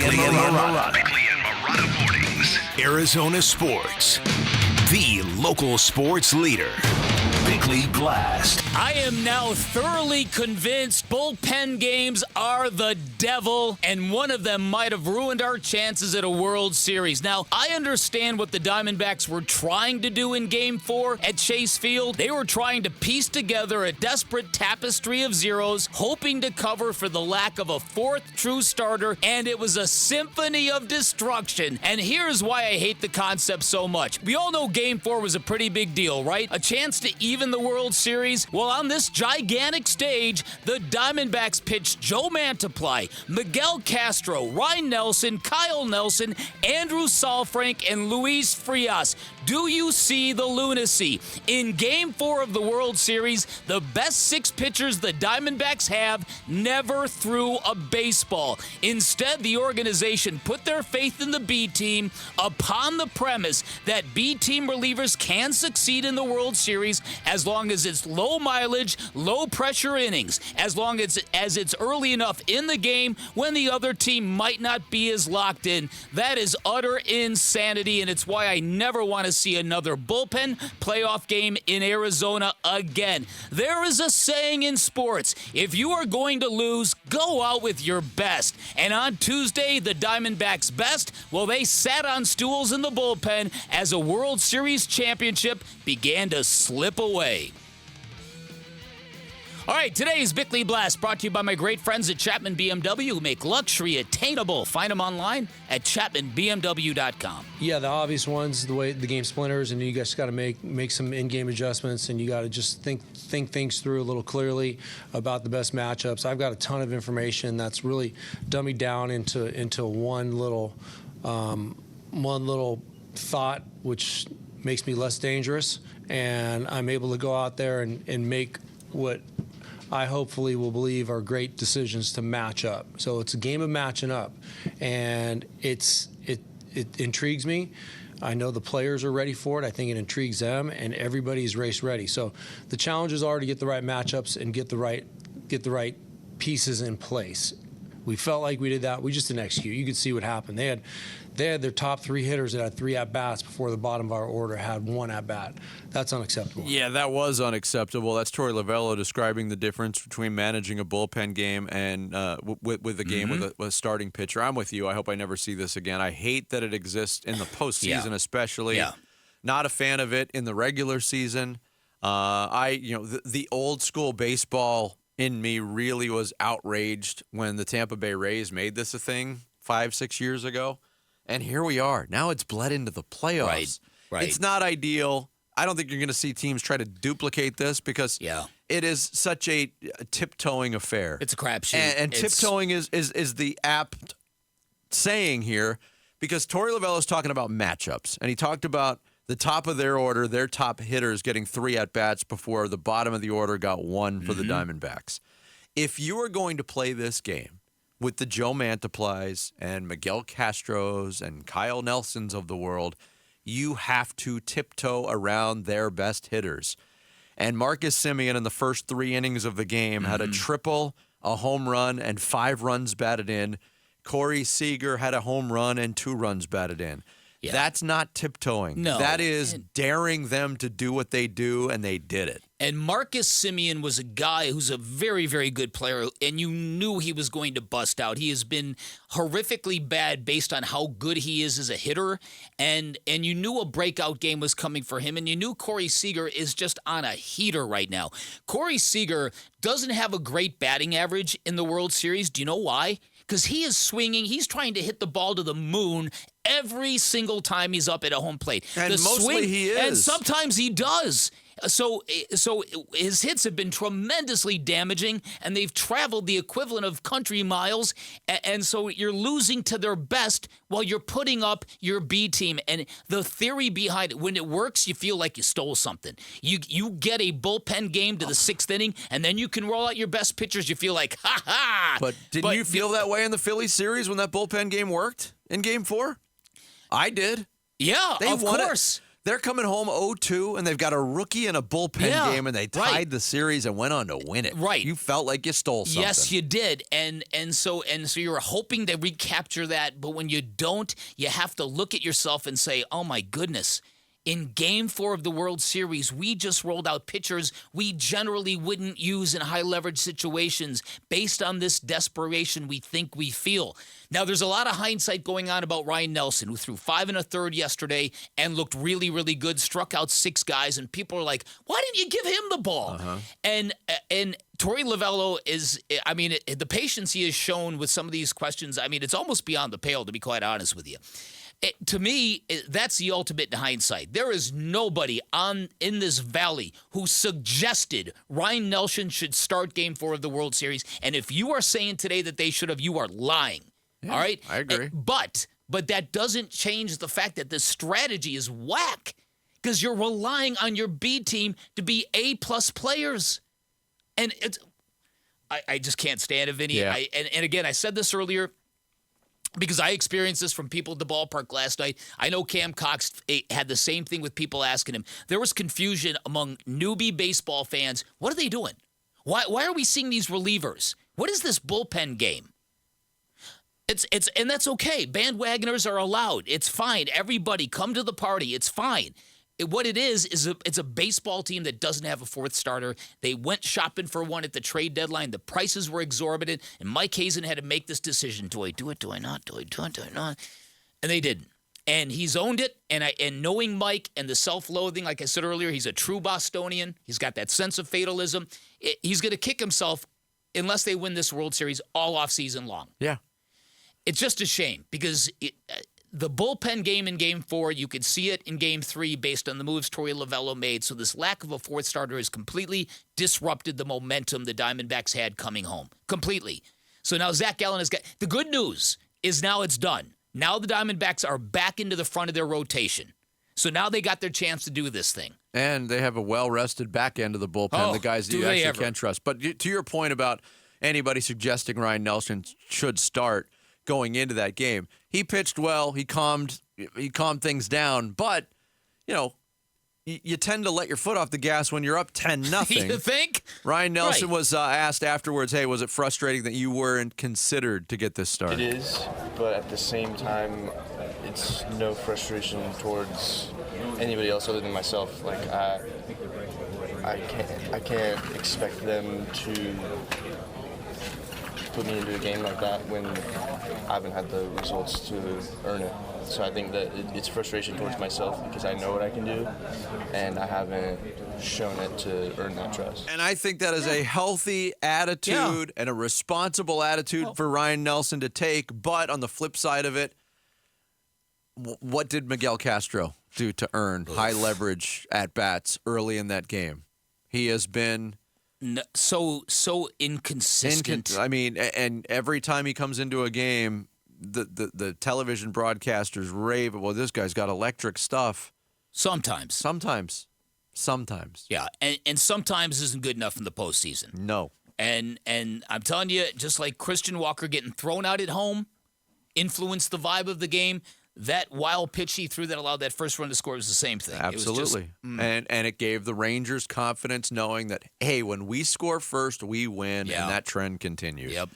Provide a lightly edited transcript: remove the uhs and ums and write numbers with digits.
Bickley and Marotta. Bickley and Marotta Mornings. Arizona Sports. The local sports leader. Bickley Blast. I am now thoroughly convinced bullpen games are the devil, and one of them might have ruined our chances at a World Series. Now, I understand what the Diamondbacks were trying to do in Game 4 at Chase Field. They were trying to piece together a desperate tapestry of zeros, hoping to cover for the lack of a fourth true starter, and it was a symphony of destruction. And here's why I hate the concept so much. We all know Game 4 was a pretty big deal, right? A chance to even the World Series. Well, on this gigantic stage, the Diamondbacks pitched Joe Mantiply, Miguel Castro, Ryan Nelson, Kyle Nelson, Andrew Saalfrank, and Luis Frias. Do you see the lunacy? In Game 4 of the World Series, the best six pitchers the Diamondbacks have never threw a baseball. Instead, the organization put their faith in the B team upon the premise that B team relievers can succeed in the World Series as long as it's low mileage, low pressure innings, as long as it's early enough in the game when the other team might not be as locked in. That is utter insanity, and it's why I never want to see another bullpen playoff game in Arizona again. There is a saying in sports, if you are going to lose, go out with your best. And on Tuesday, the Diamondbacks' best, well, they sat on stools in the bullpen as a World Series championship began to slip away. All right, today's Bickley Blast brought to you by my great friends at Chapman BMW who make luxury attainable. Find them online at chapmanbmw.com. Yeah, the obvious ones, the way the game splinters, and you guys got to make some in-game adjustments, and you got to just think things through a little clearly about the best matchups. I've got a ton of information that's really dummied down into one little thought, which makes me less dangerous, and I'm able to go out there and make what I hopefully will believe are great decisions to match up. So it's a game of matching up, and it intrigues me. I know the players are ready for it. I think it intrigues them, and everybody's race ready. So the challenges are to get the right matchups and get the right pieces in place. We felt like we did that. We just didn't execute. You could see what happened. They had their top three hitters that had 3 at-bats before the bottom of our order had 1 at-bat. That's unacceptable. Yeah, that was unacceptable. That's Torey Lovello describing the difference between managing a bullpen game and with a game with a starting pitcher. I'm with you. I hope I never see this again. I hate that it exists in the postseason, especially. Yeah. Not a fan of it in the regular season. The old school baseball in me really was outraged when the Tampa Bay Rays made this a thing 5-6 years ago. And here we are. Now it's bled into the playoffs. Right. It's not ideal. I don't think you're going to see teams try to duplicate this because it is such a tiptoeing affair. It's a crapshoot. And tiptoeing is the apt saying here because Torey Lovello is talking about matchups. And he talked about the top of their order, their top hitters getting 3 at-bats before the bottom of the order got 1 for the Diamondbacks. If you are going to play this game with the Joe Mantiplys and Miguel Castros and Kyle Nelsons of the world, you have to tiptoe around their best hitters. And Marcus Semien in the first 3 innings of the game had a triple, a home run, and 5 runs batted in. Corey Seager had a home run and 2 runs batted in. Yeah. That's not tiptoeing. No. That is daring them to do what they do, and they did it. And Marcus Semien was a guy who's a very, very good player, and you knew he was going to bust out. He has been horrifically bad based on how good he is as a hitter, and you knew a breakout game was coming for him, and you knew Corey Seager is just on a heater right now. Corey Seager doesn't have a great batting average in the World Series. Do you know why? Because he is swinging. He's trying to hit the ball to the moon every single time he's up at a home plate. And mostly he is. And sometimes he does. So his hits have been tremendously damaging, and they've traveled the equivalent of country miles, and so you're losing to their best while you're putting up your B team. And the theory behind it, when it works, you feel like you stole something. You get a bullpen game to the 6th inning, and then you can roll out your best pitchers. You feel like, ha-ha! But didn't you feel that way in the Phillies series when that bullpen game worked in Game 4? I did. Yeah, of course. They're coming home 0-2, and they've got a rookie and a bullpen game, and they tied the series and went on to win it. Right. You felt like you stole something. Yes, you did. And so you're hoping to recapture that, but when you don't, you have to look at yourself and say, oh, my goodness. In Game 4 of the World Series, we just rolled out pitchers we generally wouldn't use in high-leverage situations based on this desperation we think we feel. Now, there's a lot of hindsight going on about Ryan Nelson, who threw 5 1/3 yesterday and looked really, really good, struck out 6 guys, and people are like, why didn't you give him the ball? And Torey Lovullo is, I mean, the patience he has shown with some of these questions, I mean, it's almost beyond the pale, to be quite honest with you. To me, that's the ultimate in hindsight. There is nobody in this valley who suggested Ryan Nelson should start Game 4 of the World Series. And if you are saying today that they should have, you are lying. Yeah, all right? I agree. But that doesn't change the fact that the strategy is whack because you're relying on your B team to be A-plus players. And I just can't stand it, Vinny. Yeah. And again, I said this earlier, because I experienced this from people at the ballpark last night. I know Cam Cox had the same thing with people asking him. There was confusion among newbie baseball fans. What are they doing? Why are we seeing these relievers? What is this bullpen game? And that's okay. Bandwagoners are allowed. It's fine. Everybody come to the party. It's fine. What it is it's a baseball team that doesn't have a fourth starter. They went shopping for one at the trade deadline. The prices were exorbitant, and Mike Hazen had to make this decision. Do I do it? Do I not? Do I do it? Do I not? And they didn't. And he's owned it, and knowing Mike and the self-loathing, like I said earlier, he's a true Bostonian. He's got that sense of fatalism. He's going to kick himself unless they win this World Series all off season long. Yeah. It's just a shame because the bullpen game in Game 4, you could see it in Game 3 based on the moves Torey Lovullo made. So this lack of a fourth starter has completely disrupted the momentum the Diamondbacks had coming home. Completely. So now Zach Gallen has got... The good news is now it's done. Now the Diamondbacks are back into the front of their rotation. So now they got their chance to do this thing. And they have a well-rested back end of the bullpen, the guys that you actually can trust. But to your point about anybody suggesting Ryan Nelson should start going into that game, he pitched well. He calmed things down. But, you tend to let your foot off the gas when you're up 10-0. You think? Ryan Nelson was asked afterwards, hey, was it frustrating that you weren't considered to get this start? It is, but at the same time, it's no frustration towards anybody else other than myself. Like, I can't expect them to put me into a game like that when I haven't had the results to earn it. So I think that it's frustration towards myself because I know what I can do, and I haven't shown it to earn that trust. And I think that is a healthy attitude and a responsible attitude for Ryan Nelson to take. But on the flip side of it, what did Miguel Castro do to earn high leverage at-bats early in that game? He has been... So inconsistent. And every time he comes into a game, the television broadcasters rave, well, this guy's got electric stuff. Sometimes. Yeah, and sometimes isn't good enough in the postseason. No. And I'm telling you, just like Christian Walker getting thrown out at home influenced the vibe of the game, that wild pitch he threw that allowed that first run to score was the same thing. Absolutely. And it gave the Rangers confidence knowing that, hey, when we score first, we win, and that trend continues. Yep.